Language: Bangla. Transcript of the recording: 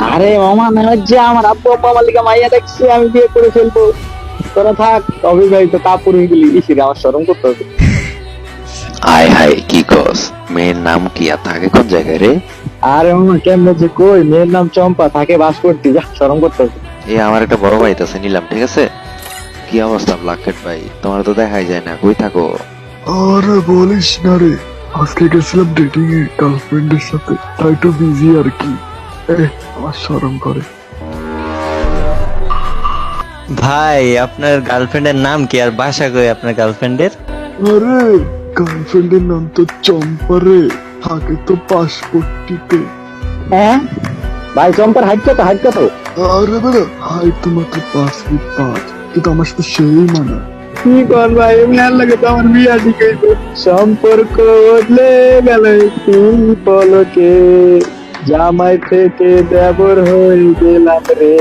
আরে মামা না হচ্ছে আমার আব্বু আব্বা আমার লিগা মাইয়া দেখছে, আমি বিয়ে করে ফেলবো। তোরা থাক, অবিবাহিত কাপুরুষ গুলি ইসিরে আমার শরম করতে হবে। আয় হায় কি কস, মেয়ের নাম কি আর থাকে কোন জায়গায় রে? আরে মামা কেমনে যে কই, মেয়ের নাম চম্পা, থাকে বাসপট্টি, যা শরম করতে হবে। এ আমার একটা বড় ভাই আছে, নিলাম ঠিক আছে। কি অবস্থা ব্ল্যাকেট ভাই, তোমার তো দেখাই যায় না, কই থাকো? আরে বলিস না রে, আজকে গেছিলাম ডেটিং এ গার্লফ্রেন্ডের সাথে, তাই একটু বিজি আর কি। আমার শরম করে। ভাই আপনার গার্লফ্রেন্ডের নাম কি আর বাসা কই আপনার গার্লফ্রেন্ডের? আরে গার্লফ্রেন্ডের নাম তো চম্পা রে, থাকে তো পাসপোর্টটিতে। হ্যাঁ ভাই, চম্পার হাইট কত, হাইট কত? আরে বেটা, হাইট তো মাত্র 5 ফিট 5, কিন্তু আমার সাথে সেই মানা। কি কর ভাই, এমনি আর লাগে তো আমার বিয়া ঠিক হইতো। সম্পর্ক বদলে গেল তিন পলকে, জামাই থেকে দেবর হয়ে গেলাম রে।